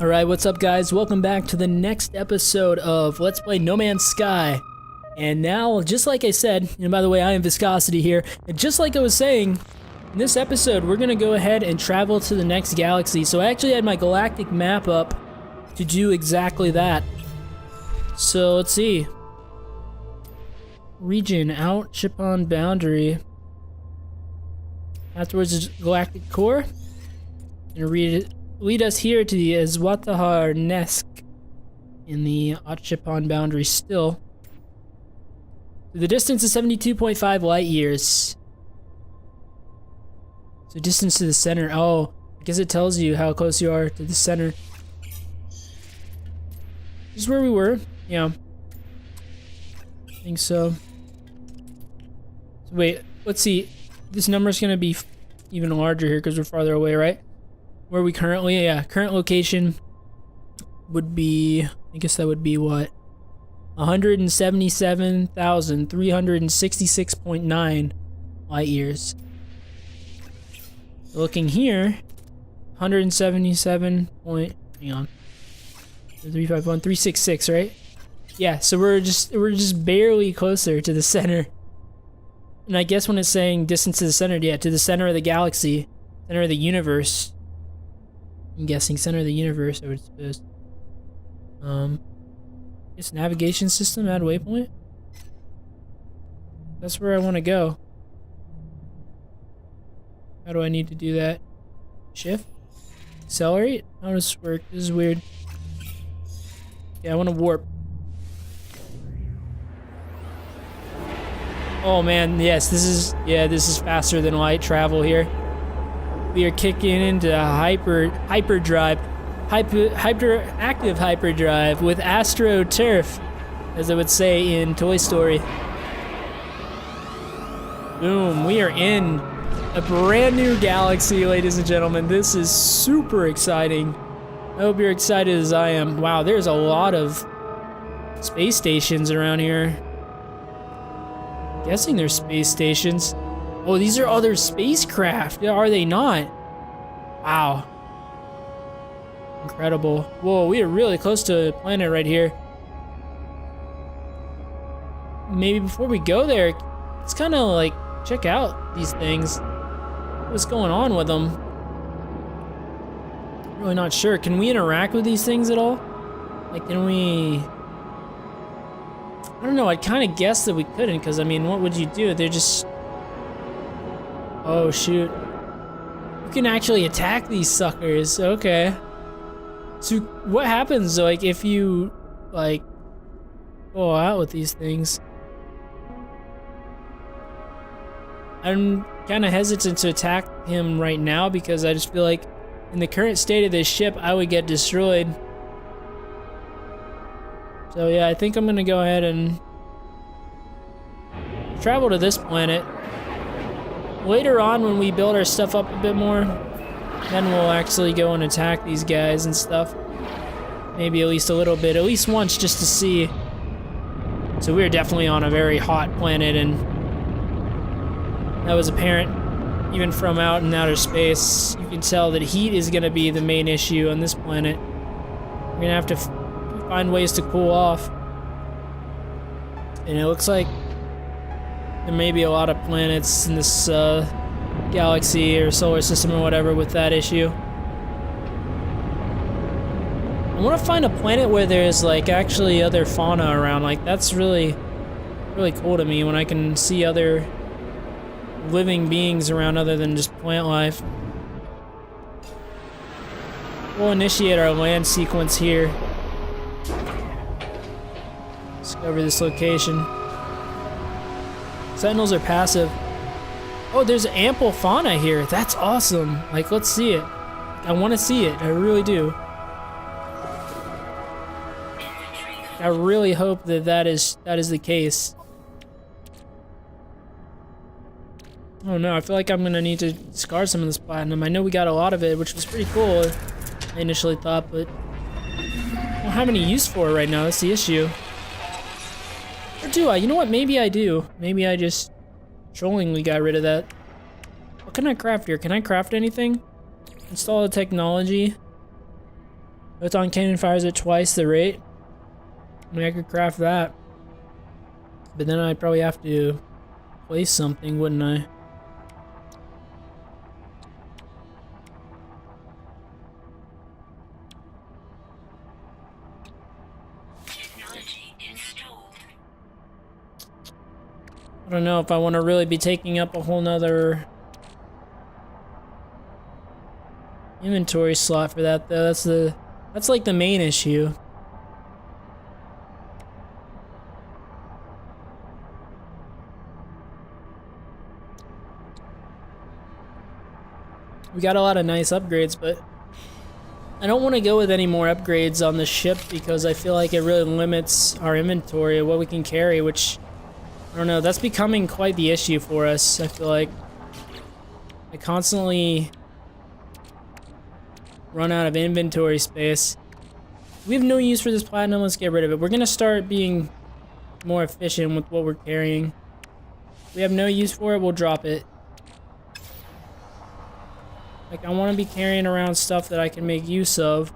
Alright, what's up guys? Welcome back to the next episode of Let's Play No Man's Sky. And now, just like I said, and by the way, I am Viscosity here, and just like I was saying, in this episode, we're gonna go ahead and travel to the next galaxy. So I actually had my galactic map up to do exactly that. So, let's see. Region, out, ship on boundary. Afterwards, is galactic core. And lead us here to the Azwatahar Nesk in the Otchipon boundary still. The distance is 72.5 light years. So distance to the center. Oh, I guess it tells you how close you are to the center. This is where we were. Yeah. I think so. So wait, let's see. This number's gonna be even larger here because we're farther away, right? Where we currently, yeah, current location would be, I guess that would be what? 177,366.9 light years. Looking here, 177 point, hang on, 351, 366, right? Yeah, so we're just barely closer to the center. And I guess when it's saying distance to the center, yeah, to the center of the galaxy, center of the universe. I'm guessing center of the universe, I would suppose. It's navigation system, add waypoint. That's where I want to go. How do I need to do that? Shift? Accelerate? How does this work? This is weird. Yeah, I want to warp. Oh man, yes, this is faster than light travel here. We are kicking into hyperdrive, hyperactive hyperdrive with AstroTurf, as I would say in Toy Story. Boom, we are in a brand new galaxy, ladies and gentlemen. This is super exciting. I hope you're excited as I am. Wow, there's a lot of space stations around here. I'm guessing they're space stations. Oh, these are other spacecraft. Are they not? Wow. Incredible. Whoa, we are really close to a planet right here. Maybe before we go there, let's kind of like check out these things. What's going on with them? Really not sure. Can we interact with these things at all? Like, can we... I don't know, I'd kind of guess that we couldn't, because I mean, what would you do? They're just... Oh shoot. You can actually attack these suckers, okay. So what happens like if you like go out with these things? I'm kind of hesitant to attack him right now because I just feel like in the current state of this ship I would get destroyed. So yeah, I think I'm gonna go ahead and travel to this planet. Later on, when we build our stuff up a bit more, then we'll actually go and attack these guys and stuff. Maybe at least a little bit, at least once, just to see. So we're definitely on a very hot planet, and that was apparent even from out in outer space. You can tell that heat is going to be the main issue on this planet. We're going to have to find ways to cool off. And it looks like there may be a lot of planets in this galaxy or solar system or whatever with that issue. I want to find a planet where there's like actually other fauna around. Like that's really cool to me when I can see other living beings around other than just plant life. We'll initiate our land sequence here. Discover this location. Sentinels are passive. Oh, there's ample fauna here. That's awesome. Like, let's see it. I want to see it. I really do. I really hope that that is the case. Oh no, I feel like I'm gonna need to discard some of this platinum. I know we got a lot of it, which was pretty cool, I initially thought, but I don't have any use for it right now. That's the issue. Or do I? You know what? Maybe I do. Maybe I just trollingly got rid of that. What can I craft here? Can I craft anything? Install the technology. Photon cannon fires at twice the rate. I mean, I could craft that. But then I'd probably have to place something, wouldn't I? I don't know if I want to really be taking up a whole nother inventory slot for that though. That's like the main issue. We got a lot of nice upgrades, but I don't want to go with any more upgrades on the ship because I feel like it really limits our inventory of what we can carry, which I don't know, that's becoming quite the issue for us. I feel like I constantly run out of inventory space. We have no use for this platinum, let's get rid of it. We're gonna start being more efficient with what we're carrying. If we have no use for it, we'll drop it. Like, I want to be carrying around stuff that I can make use of.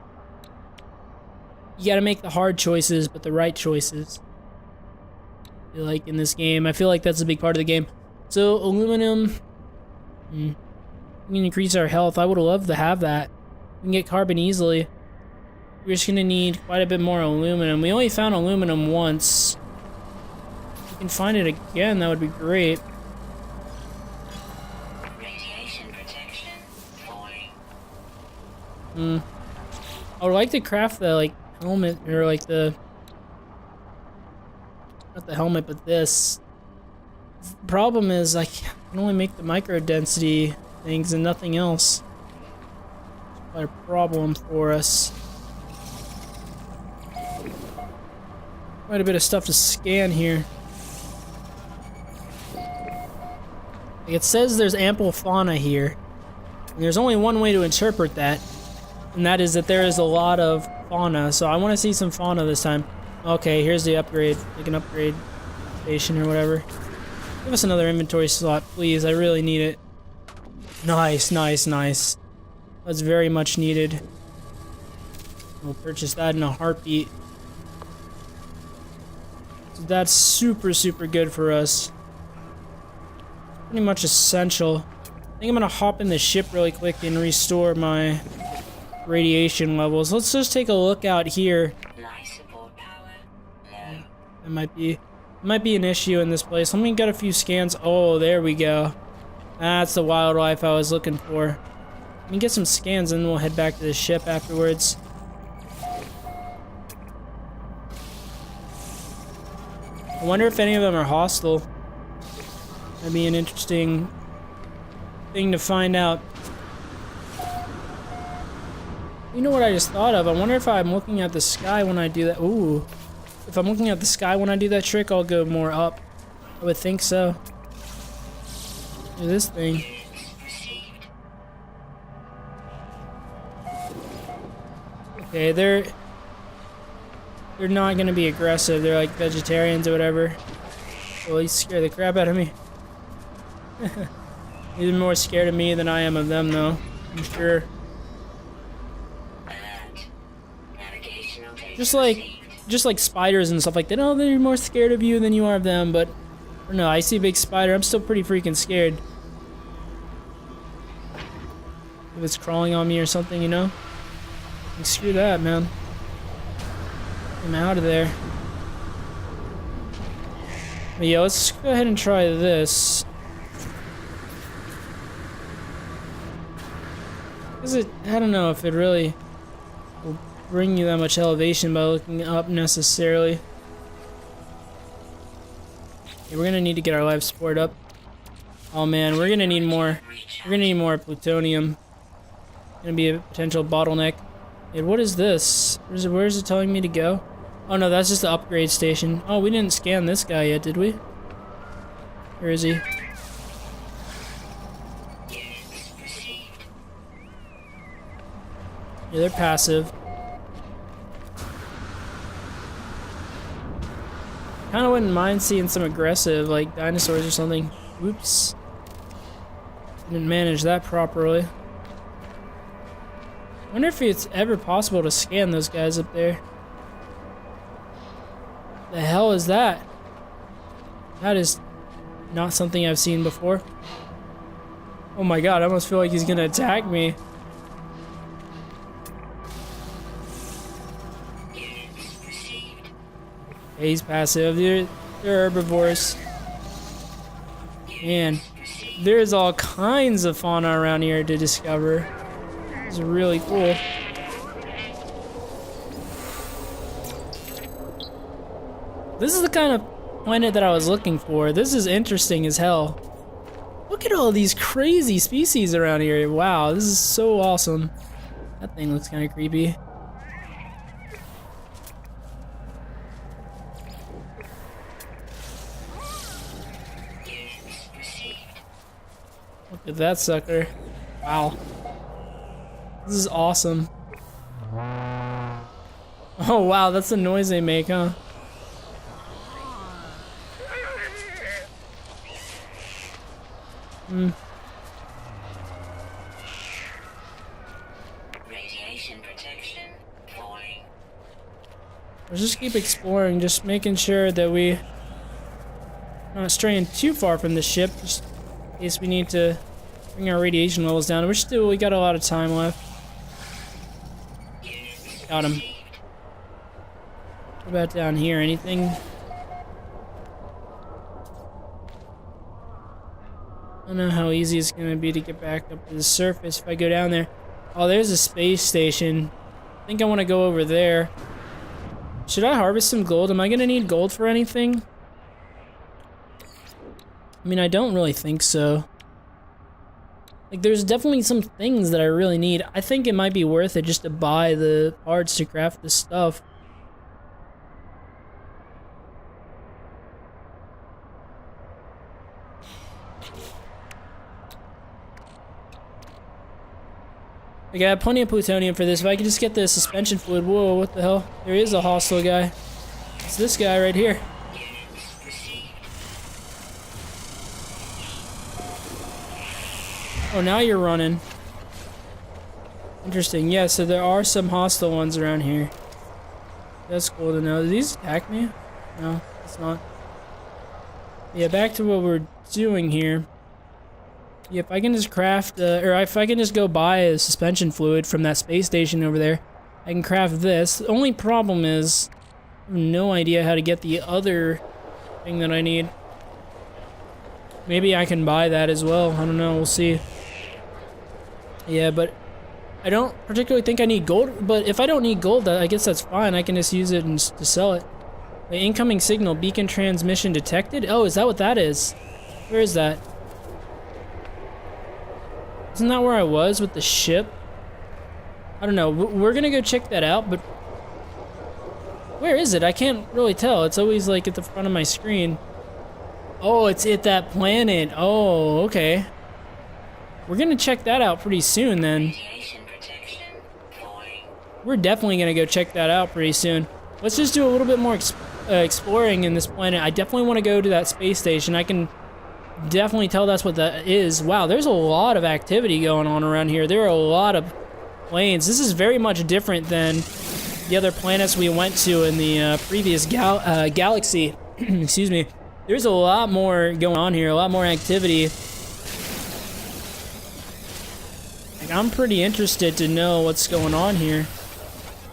You gotta make the hard choices, but the right choices. I feel like in this game, I feel like that's a big part of the game. So, aluminum. We can increase our health. I would love to have that. We can get carbon easily. We're just gonna need quite a bit more aluminum. We only found aluminum once. If we can find it again, that would be great. Radiation protection falling. I would like to craft the, like, helmet, or like the... Not the helmet, but this. The problem is I can only make the micro density things and nothing else. It's quite a problem for us. Quite a bit of stuff to scan here. Like, it says there's ample fauna here. And there's only one way to interpret that, and that is that there is a lot of fauna. So I want to see some fauna this time. Okay, here's the upgrade, like an upgrade station or whatever. Give us another inventory slot, please. I really need it. Nice, nice, nice. That's very much needed. We'll purchase that in a heartbeat. So that's super, super good for us. Pretty much essential. I think I'm gonna hop in the ship really quick and restore my radiation levels. Let's just take a look out here. It might be an issue in this place. Let me get a few scans. Oh, there we go. That's the wildlife I was looking for. Let me get some scans and then we'll head back to the ship afterwards. I wonder if any of them are hostile. That'd be an interesting thing to find out. You know what I just thought of? I wonder if I'm looking at the sky when I do that. Ooh. If I'm looking at the sky when I do that trick, I'll go more up. I would think so. Look at this thing. Okay, they're not gonna be aggressive. They're like vegetarians or whatever. Well, they scare the crap out of me. They're more scared of me than I am of them, though. I'm sure. Just like spiders and stuff like that. Oh, they're more scared of you than you are of them, but I don't know, I see a big spider, I'm still pretty freaking scared. If it's crawling on me or something, you know? Like, screw that, man. I'm out of there. But yeah, let's go ahead and try this. I don't know if it really will bring you that much elevation by looking up necessarily. Okay, we're gonna need to get our life support up. Oh man, we're gonna need more. We're gonna need more plutonium. Gonna be a potential bottleneck. Hey, what is this? Where is it telling me to go? Oh no, that's just the upgrade station. Oh, we didn't scan this guy yet, did we? Where is he? Yeah, they're passive. Kinda wouldn't mind seeing some aggressive, like dinosaurs or something. Oops. Didn't manage that properly. Wonder if it's ever possible to scan those guys up there. The hell is that? That is not something I've seen before. Oh my god, I almost feel like he's gonna attack me. Yeah, he's passive. They're herbivores. Man, there's all kinds of fauna around here to discover. It's really cool. This is the kind of planet that I was looking for. This is interesting as hell. Look at all these crazy species around here. Wow, this is so awesome. That thing looks kind of creepy. Look at that sucker. Wow. This is awesome. Oh wow, that's the noise they make, huh? Radiation protection falling. Let's just keep exploring, just making sure that we not straying too far from the ship, just in case we need to bring our radiation levels down. We got a lot of time left. Got him. What about down here? Anything? I don't know how easy it's gonna be to get back up to the surface if I go down there. Oh, there's a space station. I think I want to go over there. Should I harvest some gold? Am I gonna need gold for anything? I mean, I don't really think so. Like, there's definitely some things that I really need. I think it might be worth it just to buy the parts to craft this stuff. I got plenty of plutonium for this. If I could just get the suspension fluid. Whoa, what the hell? There is a hostile guy. It's this guy right here. Oh, now you're running. Interesting. Yeah, so there are some hostile ones around here. That's cool to know. Do these attack me? No, it's not. Yeah, back to what we're doing here. If I can just craft, or if I can just go buy a suspension fluid from that space station over there, I can craft this. The only problem is, I have no idea how to get the other thing that I need. Maybe I can buy that as well. I don't know. We'll see. Yeah, but I don't particularly think I need gold. But if I don't need gold, I guess that's fine. I can just use it and to sell it. The incoming signal, beacon transmission detected. Oh, is that what that is? Where is that? Isn't that where I was with the ship? I don't know. We're gonna go check that out, but where is it? I can't really tell. It's always like at the front of my screen. Oh, it's at that planet. Oh, okay. We're gonna check that out pretty soon then. Radiation protection falling. We're definitely gonna go check that out pretty soon. Let's just do a little bit more exploring in this planet. I definitely want to go to that space station. I can definitely tell that's what that is. Wow, there's a lot of activity going on around here. There are a lot of planes. This is very much different than the other planets we went to in the previous galaxy. Excuse me. There's a lot more going on here, a lot more activity. Like, I'm pretty interested to know what's going on here.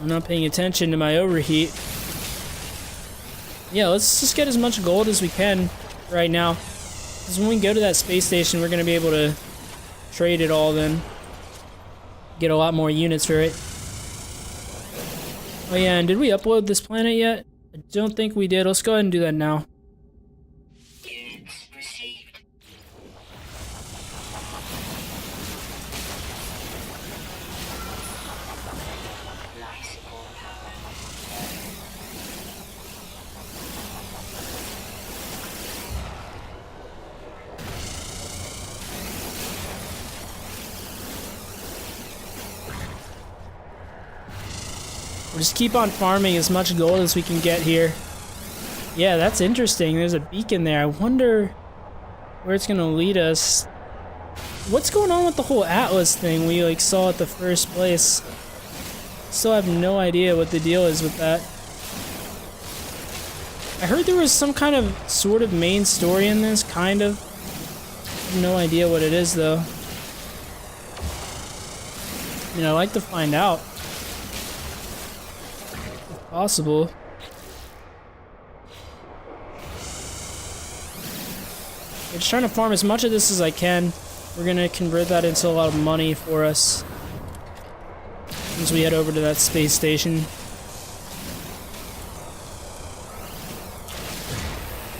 I'm not paying attention to my overheat. Yeah, let's just get as much gold as we can right now. Because when we go to that space station, we're going to be able to trade it all then. Get a lot more units for it. Oh yeah, and did we upload this planet yet? I don't think we did. Let's go ahead and do that now. Units received. Life support power. We'll just keep on farming as much gold as we can get here. Yeah, that's interesting. There's a beacon there. I wonder where it's gonna lead us. What's going on with the whole Atlas thing we like saw at the first place? Still have no idea what the deal is with that. I heard there was some kind of sort of main story in this, kind of. I have no idea what it is though. I mean, I'd like to find out. If possible. I'm just trying to farm as much of this as I can. We're gonna convert that into a lot of money for us once we head over to that space station.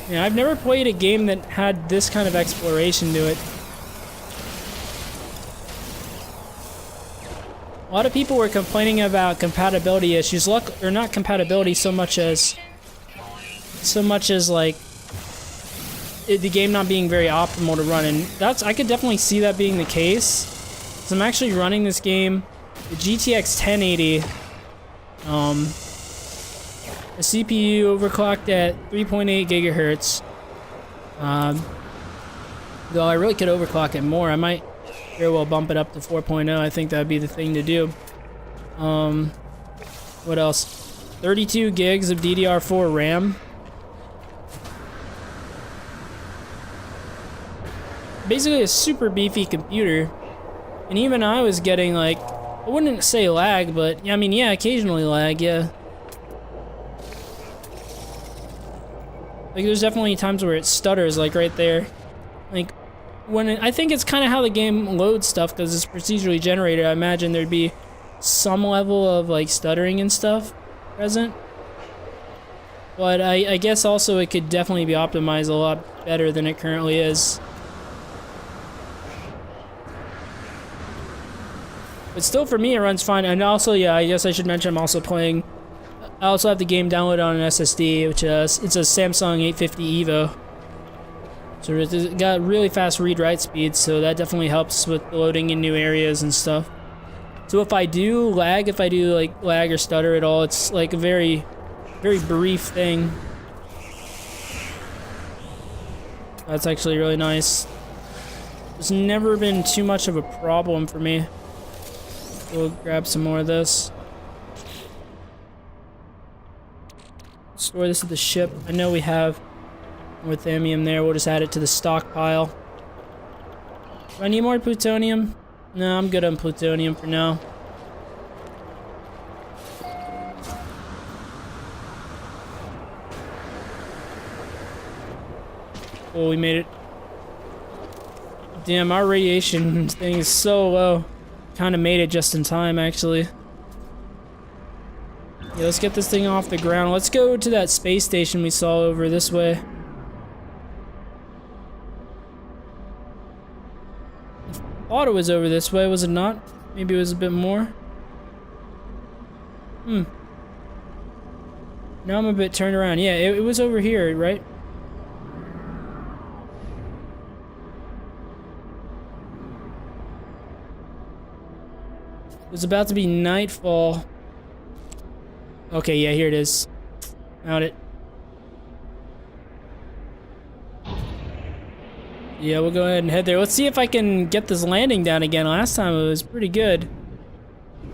Yeah, I've never played a game that had this kind of exploration to it. A lot of people were complaining about compatibility issues. Or not compatibility so much as like the game not being very optimal to run, and I could definitely see that being the case. So I'm actually running this game, the GTX 1080, a CPU overclocked at 3.8 gigahertz. Though I really could overclock it more. I might very well bump it up to 4.0. I think that'd be the thing to do. What else? 32 gigs of DDR4 RAM. Basically a super beefy computer, and even I was getting like, I wouldn't say lag, but I mean, yeah, occasionally lag, yeah. Like there's definitely times where it stutters, like right there. Like I think it's kind of how the game loads stuff, because it's procedurally generated. I imagine there'd be some level of like stuttering and stuff present. But I guess also it could definitely be optimized a lot better than it currently is. But still, for me, it runs fine. And also, yeah, I guess I should mention I'm also playing. I also have the game downloaded on an SSD, which it's a Samsung 850 EVO. So it's got really fast read-write speeds, so that definitely helps with loading in new areas and stuff. So if I do lag, lag or stutter at all, it's like a very, very brief thing. That's actually really nice. It's never been too much of a problem for me. We'll grab some more of this. Store this at the ship. I know we have Orthamium there. We'll just add it to the stockpile. Do I need more plutonium? No, I'm good on plutonium for now. Oh, we made it. Damn, our radiation thing is so low. Kind of made it just in time, actually. Yeah, let's get this thing off the ground. Let's go to that space station we saw over this way. I thought it was over this way, was it not? Maybe it was a bit more. Now I'm a bit turned around. Yeah, it was over here, right? It was about to be nightfall. Okay, yeah, here it is. Found it. Yeah, we'll go ahead and head there. Let's see if I can get this landing down again. Last time it was pretty good.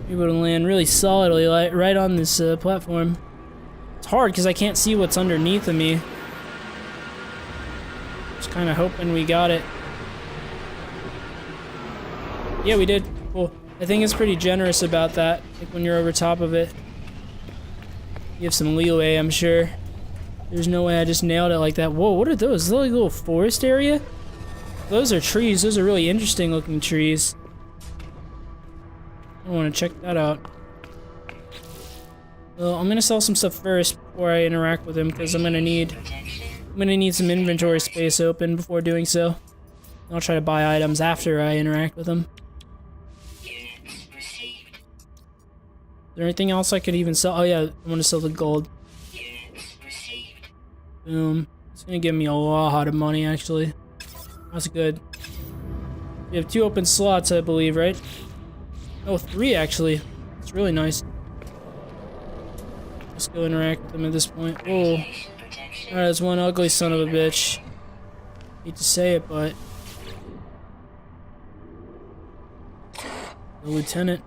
Able to land really solidly right on this platform. It's hard because I can't see what's underneath of me. Just kind of hoping we got it. Yeah, we did. Cool. I think it's pretty generous about that, like when you're over top of it. You have some leeway, I'm sure. There's no way I just nailed it like that. Whoa, what are those? Is that like a little forest area? Those are trees. Those are really interesting looking trees. I want to check that out. Well, I'm gonna sell some stuff first before I interact with him, because I'm gonna need some inventory space open before doing so. I'll try to buy items after I interact with him. Is there anything else I could even sell? Oh yeah, I want to sell the gold. Boom. It's gonna give me a lot of money, actually. That's good. We have 2 open slots, I believe, right? Oh, 3 actually. It's really nice. Let's go interact with them at this point. Oh. Alright, there's one ugly son of a bitch. Hate to say it, but... The lieutenant.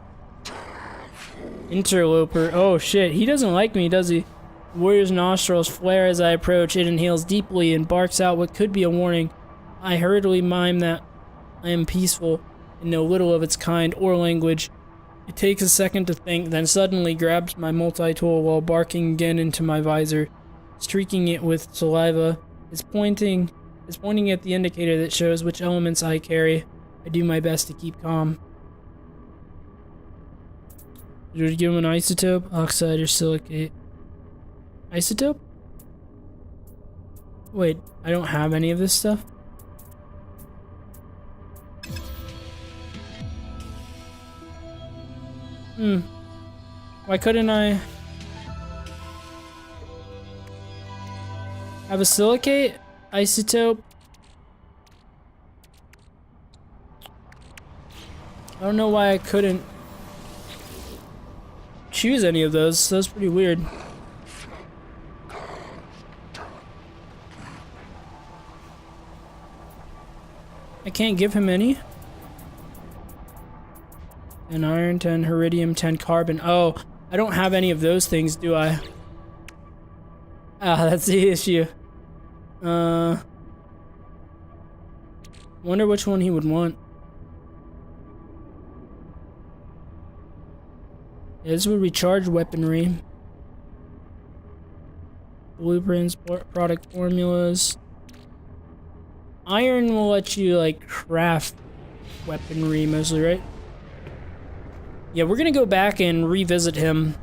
Interloper. Oh shit, he doesn't like me, does he? The warrior's nostrils flare as I approach. It inhales deeply and barks out what could be a warning. I hurriedly mime that I am peaceful and know little of its kind or language. It takes a second to think, then suddenly grabs my multi-tool while barking again into my visor, streaking it with saliva. It's pointing at the indicator that shows which elements I carry. I do my best to keep calm. Did you give him an isotope, oxide, or silicate? Isotope? Wait, I don't have any of this stuff? Why couldn't I have a silicate? Isotope? I don't know why I couldn't choose any of those. That's pretty weird. I can't give him any. 10 iron, 10 iridium, 10 carbon. Oh, I don't have any of those things, do I? Ah, that's the issue. Wonder which one he would want. Yeah, this would recharge weaponry. Blueprints, product formulas. Iron will let you, like, craft weaponry mostly, right? Yeah, we're gonna go back and revisit him.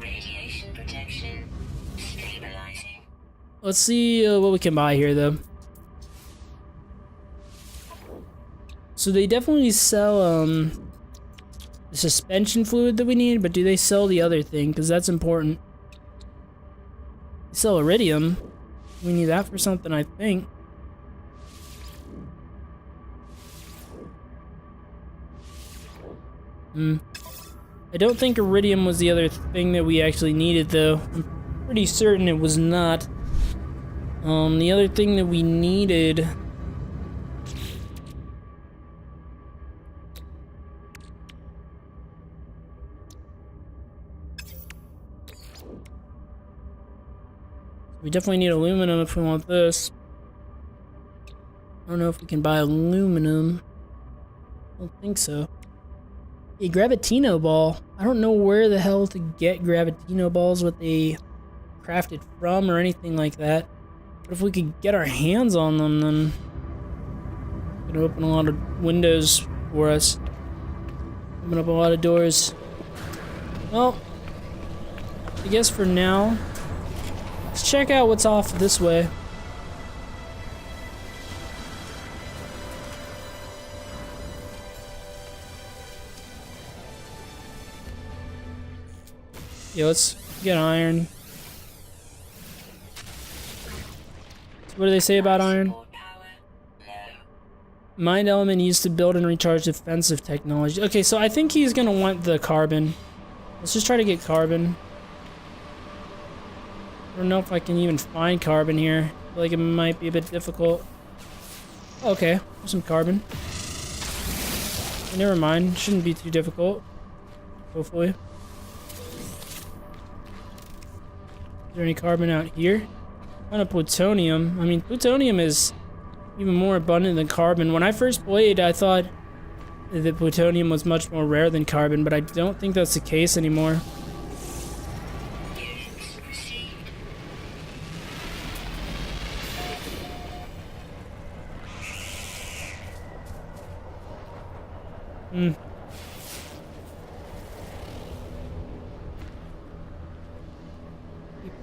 Radiation protection stabilizing. Let's see what we can buy here, though. So they definitely sell, the suspension fluid that we need, but do they sell the other thing? Because that's important. They sell iridium. We need that for something, I think. I don't think iridium was the other thing that we actually needed, though. I'm pretty certain it was not. The other thing that we needed... We definitely need aluminum if we want this. I don't know if we can buy aluminum. I don't think so. A Gravitino ball. I don't know where the hell to get Gravitino balls, what they crafted from or anything like that. But if we could get our hands on them, then it would open a lot of windows for us. Open up a lot of doors. Well, I guess for now, let's check out what's off this way. Yeah, let's get iron. So what do they say about iron? Mind element used to build and recharge defensive technology. Okay, so I think he's gonna want the carbon. Let's just try to get carbon. I don't know if I can even find carbon here. I feel like it might be a bit difficult. Okay, there's some carbon. Never mind, shouldn't be too difficult. Hopefully. Is there any carbon out here? Found a plutonium. I mean, plutonium is even more abundant than carbon. When I first played, I thought that plutonium was much more rare than carbon, but I don't think that's the case anymore.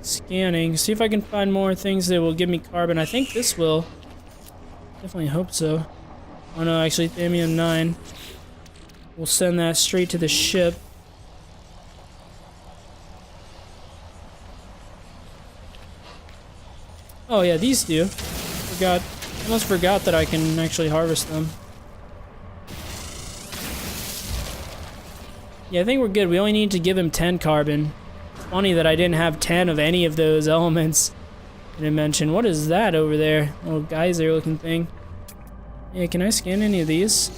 Scanning. See if I can find more things that will give me carbon. I think this will. Definitely hope so. Oh no, actually, Thamium 9. We'll send that straight to the ship. Oh yeah, these do. I almost forgot that I can actually harvest them. Yeah, I think we're good. We only need to give him 10 carbon. It's funny that I didn't have 10 of any of those elements. I didn't mention. What is that over there? Little geyser looking thing. Yeah, can I scan any of these?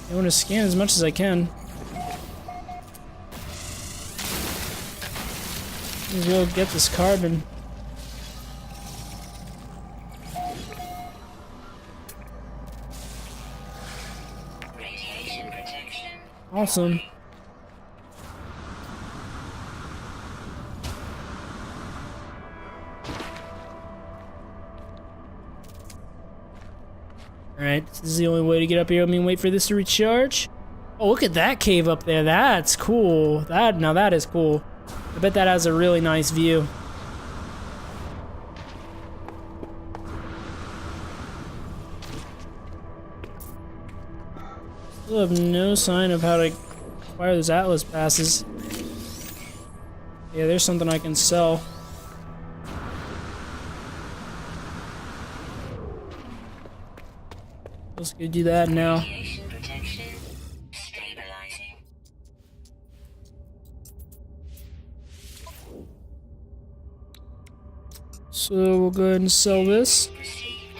I want to scan as much as I can. Might as well get this carbon. Radiation protection. Awesome. Alright, this is the only way to get up here. I mean, wait for this to recharge. Oh, look at that cave up there. That's cool. Now that is cool. I bet that has a really nice view. Still have no sign of how to acquire those Atlas passes. Yeah, there's something I can sell. Let's go do that now. Radiation protection. Stabilizing. So we'll go ahead and sell this. Received.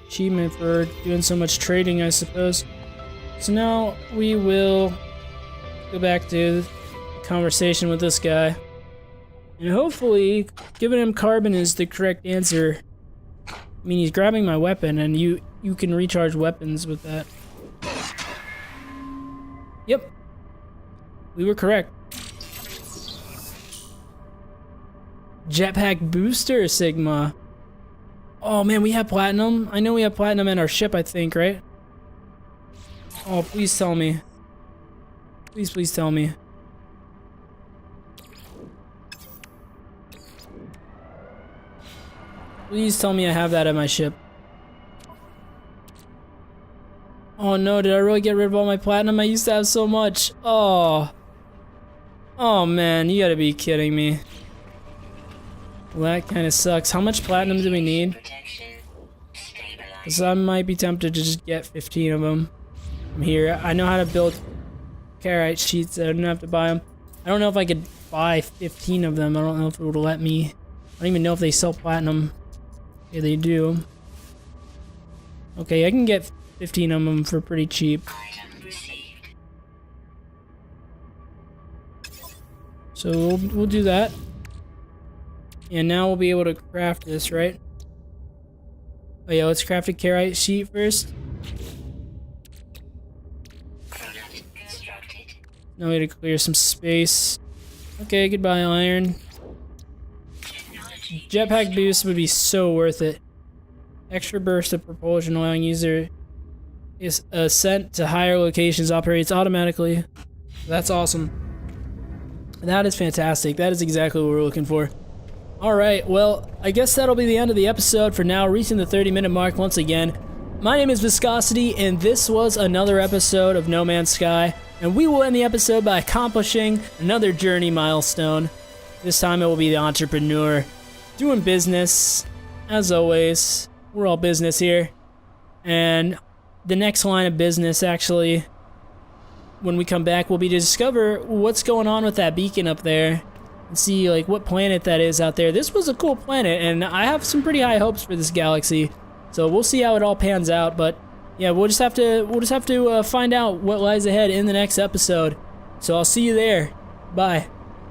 Achievement for doing so much trading, I suppose. So now we will go back to the conversation with this guy. And hopefully, giving him carbon is the correct answer. I mean, he's grabbing my weapon, and you can recharge weapons with that. Yep. We were correct. Jetpack booster, Sigma. Oh man, we have platinum. I know we have platinum in our ship, I think, right? Oh, please tell me. Please, please tell me. Please tell me I have that at my ship. Oh no, did I really get rid of all my platinum? I used to have so much. Oh. Oh man, you gotta be kidding me. Well, that kind of sucks. How much platinum do we need? Protection. Stabilizing. Because I might be tempted to just get 15 of them. From here. I know how to build carite sheets. I don't have to buy them. I don't know if I could buy 15 of them. I don't know if it would let me. I don't even know if they sell platinum. Yeah, they do. Okay, I can get 15 of them for pretty cheap. Item received. So we'll do that. And now we'll be able to craft this, right? Oh yeah, let's craft a carite sheet first. Product constructed. Now we gotta clear some space. Okay, goodbye iron. Technology. Jetpack boost would be so worth it. Extra burst of propulsion allowing user is ascent to higher locations operates automatically. That's awesome. That is fantastic. That is exactly what we're looking for. Alright, well, I guess that'll be the end of the episode for now, reaching the 30-minute mark once again. My name is Viscosity, and this was another episode of No Man's Sky, and we will end the episode by accomplishing another journey milestone. This time it will be the entrepreneur. Doing business, as always. We're all business here. And the next line of business, actually, when we come back, will be to discover what's going on with that beacon up there. And see like what planet that is out there. This was a cool planet, and I have some pretty high hopes for this galaxy. So we'll see how it all pans out. But yeah, we'll just have to find out what lies ahead in the next episode. So I'll see you there. Bye.